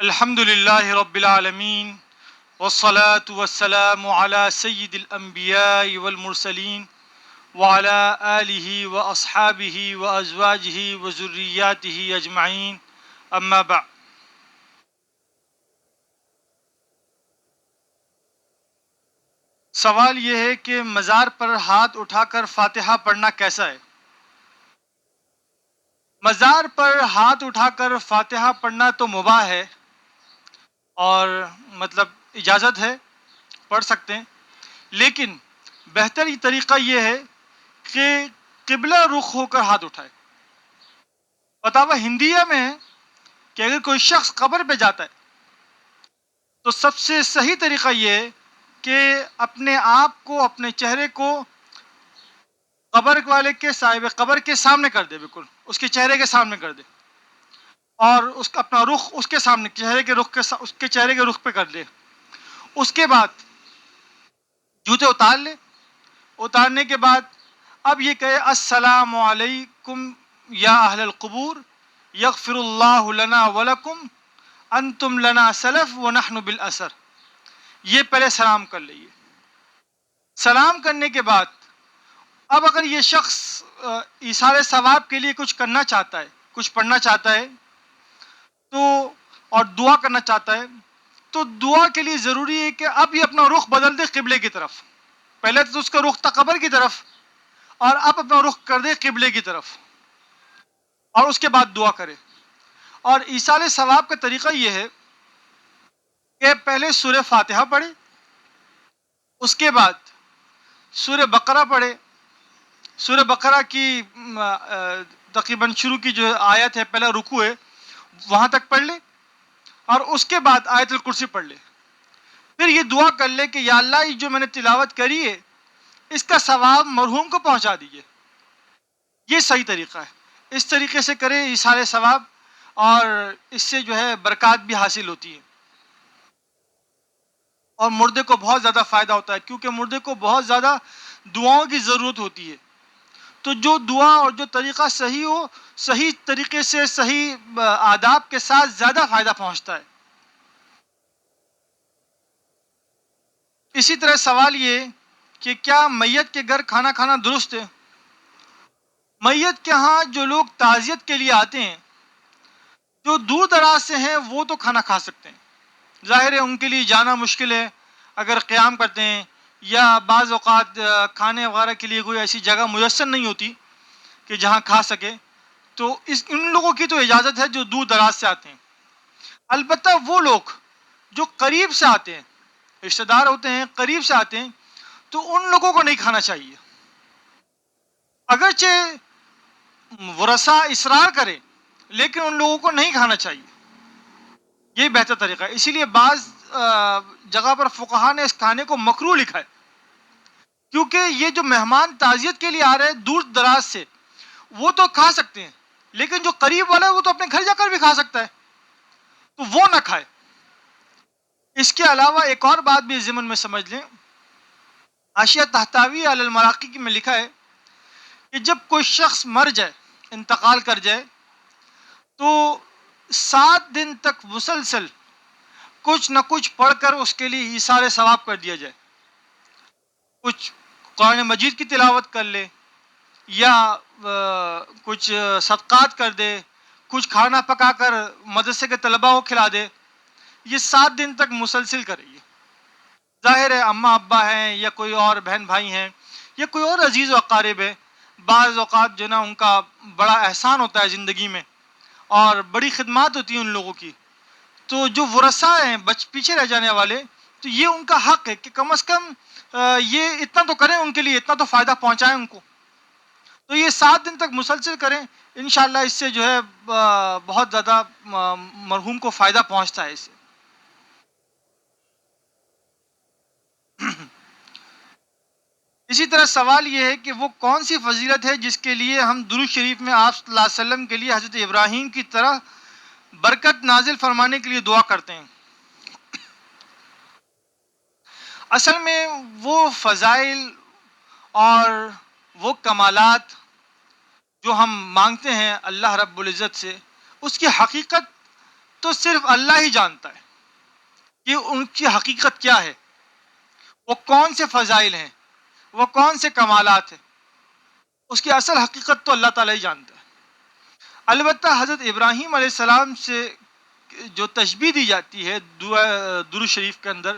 الحمد لله رب العالمين والصلاة والسلام على سيد الأنبياء والمرسلين وعلى آله وأصحابه وأزواجه وذرياته أجمعين أما بعد. سوال یہ ہے کہ مزار پر ہاتھ اٹھا کر فاتحہ پڑھنا کیسا ہے؟ مزار پر ہاتھ اٹھا کر فاتحہ پڑھنا تو مباح ہے اور اجازت ہے، پڑھ سکتے ہیں، لیکن بہتر طریقہ یہ ہے کہ قبلہ رخ ہو کر ہاتھ اٹھائے. فتاوی ہندیہ میں ہے کہ اگر کوئی شخص قبر پہ جاتا ہے تو سب سے صحیح طریقہ یہ ہے کہ اپنے آپ کو، اپنے چہرے کو قبر والے کے، صاحب قبر کے سامنے کر دے، بالکل اس کے چہرے کے سامنے کر دے، اور اس کا اپنا رخ اس کے سامنے، چہرے کے رخ کے اس کے چہرے کے رخ پہ کر دے. اس کے بعد جوتے اتار لے. اتارنے کے بعد اب یہ کہے السلام علیکم یا اہل القبور یغفر اللہ لنا ولکم انتم لنا سلف ونحن بالاثر. یہ پہلے سلام کر لئیے. سلام کرنے کے بعد اب اگر یہ شخص ایثار ثواب کے لیے کچھ کرنا چاہتا ہے، کچھ پڑھنا چاہتا ہے تو، اور دعا کرنا چاہتا ہے، تو دعا کے لیے ضروری ہے کہ اب یہ اپنا رخ بدل دے قبلے کی طرف. پہلے تو اس کا رخ تھا قبر کی طرف، اور اب اپنا رخ کر دے قبلے کی طرف، اور اس کے بعد دعا کرے. اور ایصال ثواب کا طریقہ یہ ہے کہ پہلے سورہ فاتحہ پڑھے، اس کے بعد سورہ بقرہ پڑھے. سورہ بقرہ کی تقریباً شروع کی جو آیت ہے، پہلا رکوع ہے، وہاں تک پڑھ لے، اور اس کے بعد آیت الکرسی پڑھ لے. پھر یہ دعا کر لے کہ یا اللہ، یہ جو میں نے تلاوت کری ہے اس کا ثواب مرحوم کو پہنچا دیجیے. یہ صحیح طریقہ ہے. اس طریقے سے کرے ایصال ثواب، اور اس سے جو ہے برکات بھی حاصل ہوتی ہے، اور مردے کو بہت زیادہ فائدہ ہوتا ہے، کیونکہ مردے کو بہت زیادہ دعاؤں کی ضرورت ہوتی ہے. تو جو دعا اور جو طریقہ صحیح ہو، صحیح طریقے سے، صحیح آداب کے ساتھ زیادہ فائدہ پہنچتا ہے. اسی طرح سوال یہ کہ کیا میت کے گھر کھانا کھانا درست ہے؟ میت کے ہاں جو لوگ تعزیت کے لیے آتے ہیں، جو دور دراز سے ہیں، وہ تو کھانا کھا سکتے ہیں. ظاہر ہے ان کے لیے جانا مشکل ہے، اگر قیام کرتے ہیں یا بعض اوقات کھانے وغیرہ کے لیے کوئی ایسی جگہ میسر نہیں ہوتی کہ جہاں کھا سکے، تو ان لوگوں کی تو اجازت ہے جو دور دراز سے آتے ہیں. البتہ وہ لوگ جو قریب سے آتے ہیں، رشتہ دار ہوتے ہیں، قریب سے آتے ہیں، تو ان لوگوں کو نہیں کھانا چاہیے. اگرچہ ورثہ اصرار کرے، لیکن ان لوگوں کو نہیں کھانا چاہیے. یہ بہتر طریقہ ہے. اسی لیے بعض جگہ پر فقہا نے اس کھانے کو مکروہ لکھا ہے، کیونکہ یہ جو مہمان تعزیت کے لیے آ رہے ہیں دور دراز سے، وہ تو کھا سکتے ہیں، لیکن جو قریب والا ہے وہ تو اپنے گھر جا کر بھی کھا سکتا ہے، تو وہ نہ کھائے. اس کے علاوہ ایک اور بات بھی ضمن میں سمجھ لیں. حاشیہ تحتوی علی المراقی میں لکھا ہے کہ جب کوئی شخص مر جائے، انتقال کر جائے، تو 7 دن تک مسلسل کچھ نہ کچھ پڑھ کر اس کے لیے ایثار ثواب کر دیا جائے. کچھ قرآن مجید کی تلاوت کر لے، یا کچھ صدقات کر دے، کچھ کھانا پکا کر مدرسے کے طلباء کو کھلا دے. یہ 7 دن تک مسلسل کرے. ظاہر ہے اماں ابا ہیں، یا کوئی اور بہن بھائی ہیں، یا کوئی اور عزیز و اقارب ہے، بعض اوقات جو نا ان کا بڑا احسان ہوتا ہے زندگی میں، اور بڑی خدمات ہوتی ہیں ان لوگوں کی. تو جو ورثاء ہیں، پیچھے رہ جانے والے، تو یہ ان کا حق ہے کہ کم از کم یہ اتنا تو کریں، ان کے لیے اتنا تو فائدہ پہنچائیں ان کو. تو یہ 7 دن تک مسلسل کریں، انشاءاللہ اس سے جو ہے بہت زیادہ مرحوم کو فائدہ پہنچتا ہے اس سے. اسی طرح سوال یہ ہے کہ وہ کون سی فضیلت ہے جس کے لیے ہم درود شریف میں آپ صلی اللہ علیہ وسلم کے لیے حضرت ابراہیم کی طرح برکت نازل فرمانے کے لیے دعا کرتے ہیں؟ اصل میں وہ فضائل اور وہ کمالات جو ہم مانگتے ہیں اللہ رب العزت سے، اس کی حقیقت تو صرف اللہ ہی جانتا ہے کہ ان کی حقیقت کیا ہے، وہ کون سے فضائل ہیں، وہ کون سے کمالات ہیں، اس کی اصل حقیقت تو اللہ تعالیٰ ہی جانتا ہے۔ البتہ حضرت ابراہیم علیہ السلام سے جو تشبیہ دی جاتی ہے درود شریف کے اندر،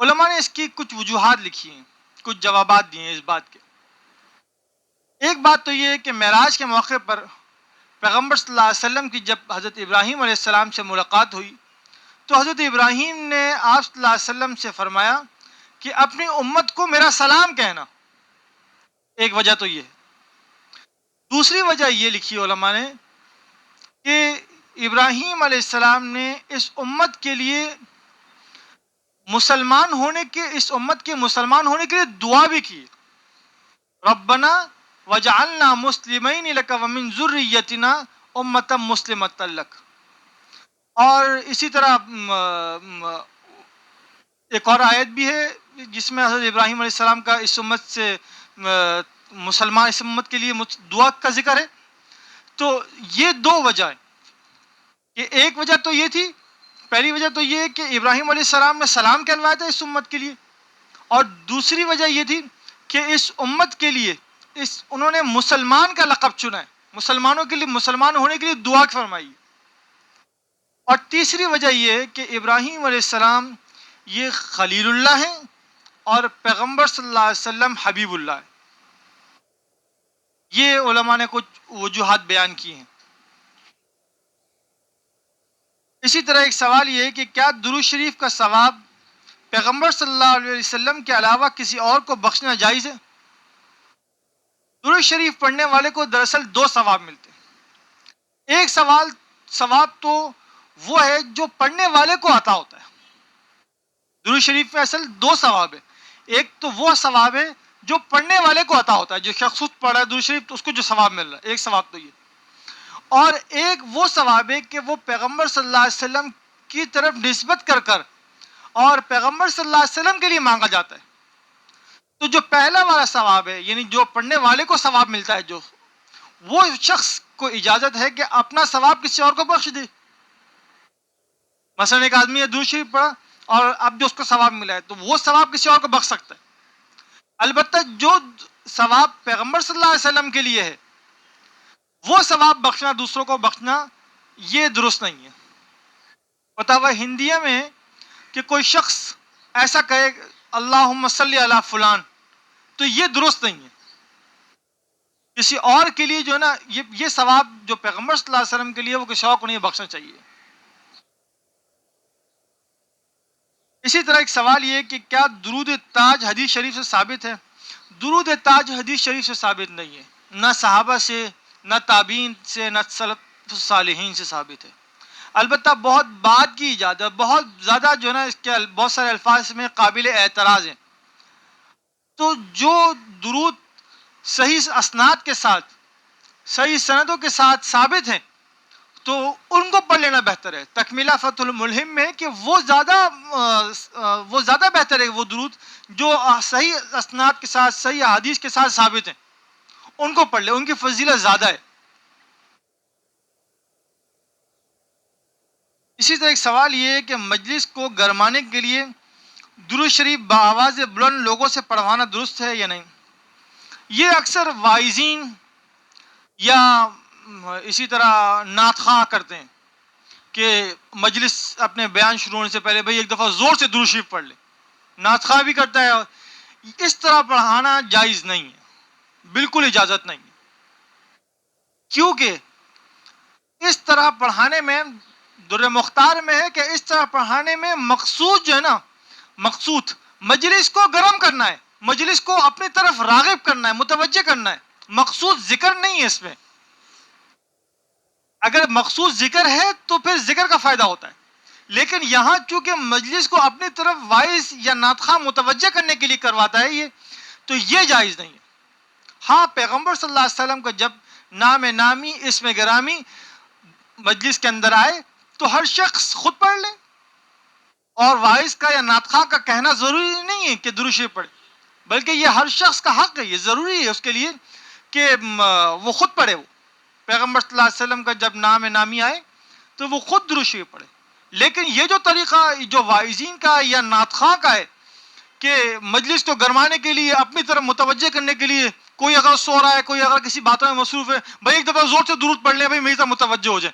علماء نے اس کی کچھ وجوہات لکھی ہیں، کچھ جوابات دیے ہیں اس بات کے۔ ایک بات تو یہ ہے کہ معراج کے موقع پر پیغمبر صلی اللہ علیہ وسلم کی جب حضرت ابراہیم علیہ السلام سے ملاقات ہوئی تو حضرت ابراہیم نے آپ صلی اللہ علیہ وسلم سے فرمایا کہ اپنی امت کو میرا سلام کہنا۔ ایک وجہ تو یہ ہے۔ دوسری وجہ یہ لکھی علماء نے کہ ابراہیم علیہ السلام نے اس امت کے لیے اس امت کے مسلمان ہونے کے لیے دعا بھی کی، ربنا وجعلنا مسلمین لک ومن ذریتنا امتا مسلمتا لک۔ اور اسی طرح ایک اور آیت بھی ہے جس میں حضرت ابراہیم علیہ السلام کا اس امت سے مسلمان اس امت کے لیے دعا کا ذکر ہے۔ تو یہ دو وجہ ہیں کہ ایک وجہ تو یہ تھی، پہلی وجہ تو یہ کہ ابراہیم علیہ السلام نے سلام کہلوایا تھا اس امت کے لیے، اور دوسری وجہ یہ تھی کہ اس امت کے لیے انہوں نے مسلمان کا لقب چنا ہے، مسلمانوں کے لیے مسلمان ہونے کے لیے دعا فرمائی۔ اور تیسری وجہ یہ ہے کہ ابراہیم علیہ السلام یہ خلیل اللہ ہیں اور پیغمبر صلی اللہ علیہ وسلم حبیب اللہ ہے۔ یہ علماء نے کچھ وجوہات بیان کی ہیں۔ اسی طرح ایک سوال یہ ہے کہ کیا درود شریف کا ثواب پیغمبر صلی اللہ علیہ وسلم کے علاوہ کسی اور کو بخشنا جائز ہے؟ درود شریف پڑھنے والے کو دراصل دو ثواب ملتے ہیں۔ ایک ثواب تو وہ ہے جو پڑھنے والے کو عطا ہوتا ہے۔ درود شریف میں اصل دو ثواب ہے، ایک تو وہ ثواب ہے جو پڑھنے والے کو عطا ہوتا ہے، جو شخص پڑھ رہا ہے درود شریف تو اس کو جو ثواب مل رہا ہے، ایک ثواب تو یہ، اور ایک وہ ثواب ہے کہ وہ پیغمبر صلی اللہ علیہ وسلم کی طرف نسبت کر اور پیغمبر صلی اللہ علیہ وسلم کے لیے مانگا جاتا ہے۔ تو جو پہلا والا ثواب ہے، یعنی جو پڑھنے والے کو ثواب ملتا ہے، جو وہ شخص کو اجازت ہے کہ اپنا ثواب کسی اور کو بخش دے۔ مثلا ایک آدمی نے درود شریف پڑھا اور اب جو اس کو ثواب ملا ہے تو وہ ثواب کسی اور کو بخش سکتا ہے۔ البتہ جو ثواب پیغمبر صلی اللہ علیہ وسلم کے لیے ہے وہ ثواب بخشنا، دوسروں کو بخشنا، یہ درست نہیں ہے۔ فتاوی ہندیہ میں کہ کوئی شخص ایسا کہے اللہم صلی علی فلان، تو یہ درست نہیں ہے۔ کسی اور کے لیے جو ہے نا یہ ثواب جو پیغمبر صلی اللہ علیہ وسلم کے لیے وہ کسی اور کو نہیں بخشنا چاہیے۔ اسی طرح ایک سوال یہ کہ کیا درود تاج حدیث شریف سے ثابت ہے؟ درود تاج حدیث شریف سے ثابت نہیں ہے، نہ صحابہ سے، نہ تابعین سے، نہ سلف صالحین سے ثابت ہے۔ البتہ بہت بعد کی ایجاد ہے، بہت زیادہ جو ہے نا اس کے بہت سارے الفاظ میں قابل اعتراض ہیں۔ تو جو درود صحیح اسناد کے ساتھ، صحیح سندوں کے ساتھ ثابت ہیں تو ان کو پڑھ لینا بہتر ہے۔ تکمیلہ فتح الملہم میں کہ وہ زیادہ بہتر ہے، وہ درود جو صحیح اسناد کے ساتھ، صحیح احادیث کے ساتھ ثابت ہیں، ان کو پڑھ لے، ان کی فضیلت زیادہ ہے۔ اسی طرح ایک سوال یہ ہے کہ مجلس کو گرمانے کے لیے درود شریف بآواز بلند لوگوں سے پڑھوانا درست ہے یا نہیں؟ یہ اکثر واعظین یا اسی طرح نعت خواں کرتے ہیں کہ مجلس اپنے بیان شروع ہونے سے پہلے بھئی ایک دفعہ زور سے درود شریف پڑھ لے، نعت خواں بھی کرتا ہے، اور اس طرح پڑھانا جائز نہیں ہے، بالکل اجازت نہیں ہے۔ کیونکہ اس طرح پڑھانے میں در مختار میں ہے کہ اس طرح پڑھانے میں مقصود جو ہے نا، مقصود مجلس کو گرم کرنا ہے، مجلس کو اپنی طرف راغب کرنا ہے، متوجہ کرنا ہے، مقصود ذکر نہیں ہے۔ اس میں اگر مقصود ذکر ہے تو پھر ذکر کا فائدہ ہوتا ہے، لیکن یہاں چونکہ مجلس کو اپنی طرف وائس یا نعت خواں متوجہ کرنے کے لیے کرواتا ہے تو یہ جائز نہیں ہے۔ ہاں پیغمبر صلی اللہ علیہ وسلم کو جب نام نامی اسم گرامی مجلس کے اندر آئے تو ہر شخص خود پڑھ لے، اور وائس کا یا نعت خواں کا کہنا ضروری نہیں ہے کہ درود شریف پڑھے، بلکہ یہ ہر شخص کا حق ہے، یہ ضروری ہے اس کے لیے کہ وہ خود پڑھے۔ وہ پیغمبر صلی اللہ علیہ وسلم کا جب نام نامی آئے تو وہ خود درود شریف پڑھے. لیکن یہ جو طریقہ جو واعظین کا یا نعت خواں کا ہے کہ مجلس کو گرمانے کے لیے اپنی طرف متوجہ کرنے کے لیے کوئی اگر سو رہا ہے، کوئی اگر کسی باتوں میں مصروف ہے، بھائی ایک دفعہ زور سے درود پڑھ لیں، بھائی میری طرف متوجہ ہو جائے،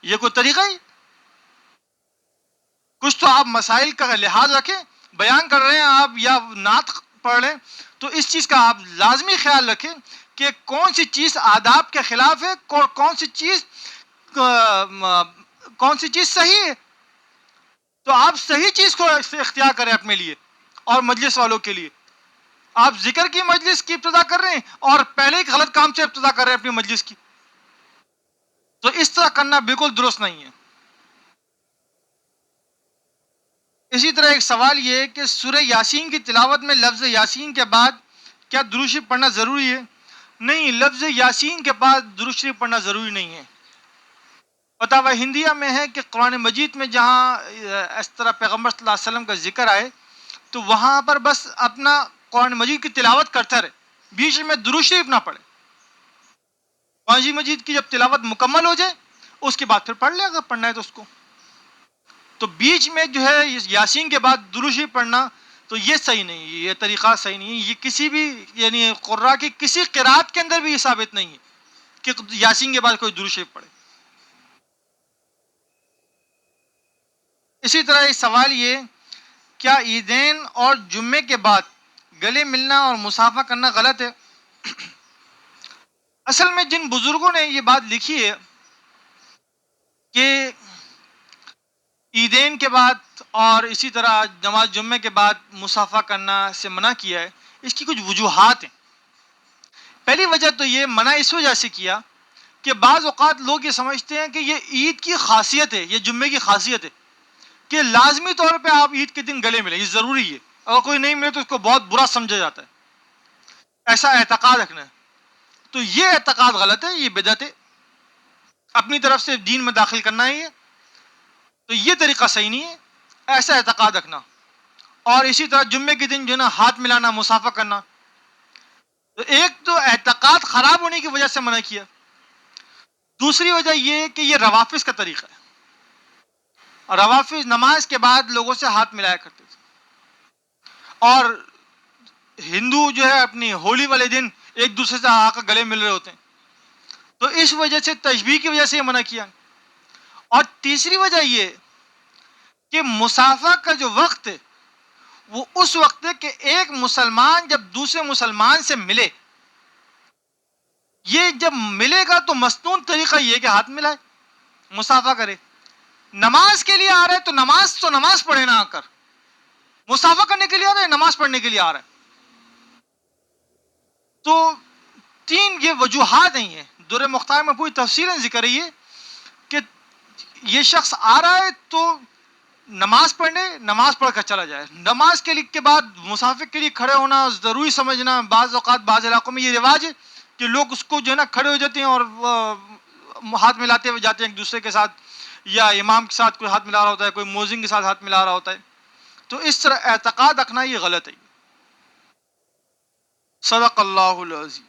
یہ کوئی طریقہ ہے؟ کچھ تو آپ مسائل کا لحاظ رکھیں. بیان کر رہے ہیں آپ یا نعت پڑھ رہے ہیں تو اس چیز کا آپ لازمی خیال رکھیں کہ کون سی چیز آداب کے خلاف ہے، کون سی چیز صحیح ہے. تو آپ صحیح چیز کو اختیار کریں اپنے لیے اور مجلس والوں کے لیے. آپ ذکر کی مجلس کی ابتدا کر رہے ہیں اور پہلے ایک غلط کام سے ابتدا کر رہے ہیں اپنی مجلس کی، تو اس طرح کرنا بالکل درست نہیں ہے. اسی طرح ایک سوال یہ ہے کہ سورہ یاسین کی تلاوت میں لفظ یاسین کے بعد کیا درود شریف پڑھنا ضروری ہے؟ نہیں، لفظ یاسین کے بعد درود شریف پڑھنا ضروری نہیں ہے. فتاوی ہندیہ میں ہے کہ قرآن مجید میں جہاں اس طرح پیغمبر صلی اللہ علیہ وسلم کا ذکر آئے تو وہاں پر بس اپنا قرآن مجید کی تلاوت کرتا رہے، بیچ میں درود شریف نہ پڑھے. قرآن مجید کی جب تلاوت مکمل ہو جائے اس کے بعد پھر پڑھ لے اگر پڑھنا ہے تو اس کو. تو بیچ میں جو ہے یاسین کے بعد درود شریف پڑھنا تو یہ صحیح نہیں ہے، یہ طریقہ صحیح نہیں ہے. یہ کسی بھی یعنی قراء کی کسی قرات کے اندر بھی یہ ثابت نہیں ہے کہ یاسین کے بعد کوئی درود شریف پڑھے. اسی طرح ایک سوال یہ، کیا عیدین اور جمعے کے بعد گلے ملنا اور مصافحہ کرنا غلط ہے؟ اصل میں جن بزرگوں نے یہ بات لکھی ہے کہ عیدین کے بعد اور اسی طرح نماز جمعے کے بعد مصافحہ کرنا سے منع کیا ہے، اس کی کچھ وجوہات ہیں. پہلی وجہ تو یہ منع اس وجہ سے کیا کہ بعض اوقات لوگ یہ سمجھتے ہیں کہ یہ عید کی خاصیت ہے، یہ جمعے کی خاصیت ہے کہ لازمی طور پہ آپ عید کے دن گلے ملیں، یہ ضروری ہے. اگر کوئی نہیں ملے تو اس کو بہت برا سمجھا جاتا ہے، ایسا اعتقاد رکھنا ہے. تو یہ اعتقاد غلط ہے، یہ بدعت ہے، اپنی طرف سے دین میں داخل کرنا ہے یہ، تو یہ طریقہ صحیح نہیں ہے ایسا اعتقاد رکھنا. اور اسی طرح جمعے کے دن جو ہے نا ہاتھ ملانا، مصافحہ کرنا، تو ایک تو اعتقاد خراب ہونے کی وجہ سے منع کیا. دوسری وجہ یہ کہ یہ روافظ کا طریقہ ہے، اور روافظ نماز کے بعد لوگوں سے ہاتھ ملایا کرتے تھے. اور ہندو جو ہے اپنی ہولی والے دن ایک دوسرے سے آ کر گلے مل رہے ہوتے ہیں، تو اس وجہ سے تشبیہ کی وجہ سے یہ منع کیا. اور تیسری وجہ یہ کہ مصافحہ کا جو وقت ہے وہ اس وقت ہے کہ ایک مسلمان جب دوسرے مسلمان سے ملے، یہ جب ملے گا تو مسنون طریقہ یہ کہ ہاتھ ملائے، مصافحہ کرے. نماز کے لیے آ رہا ہے تو نماز پڑھے نہ آ کر، مصافحہ کرنے کے لیے آ رہا ہے، نماز پڑھنے کے لیے آ رہا ہے. تو تین یہ وجوہات ہیں. یہ در مختار میں پوری تفصیلاً ذکر ہے کہ یہ شخص آ رہا ہے تو نماز پڑھنے، نماز پڑھ کر چلا جائے. نماز کے بعد مسافر کے لیے کھڑے ہونا ضروری سمجھنا، بعض اوقات بعض علاقوں میں یہ رواج ہے کہ لوگ اس کو جو ہے نا کھڑے ہو جاتے ہیں اور ہاتھ ملاتے ہوئے جاتے ہیں ایک دوسرے کے ساتھ، یا امام کے ساتھ کوئی ہاتھ ملا رہا ہوتا ہے، کوئی مؤذن کے ساتھ ہاتھ ملا رہا ہوتا ہے. تو اس طرح اعتقاد رکھنا یہ غلط ہے. صدق اللہ العظیم.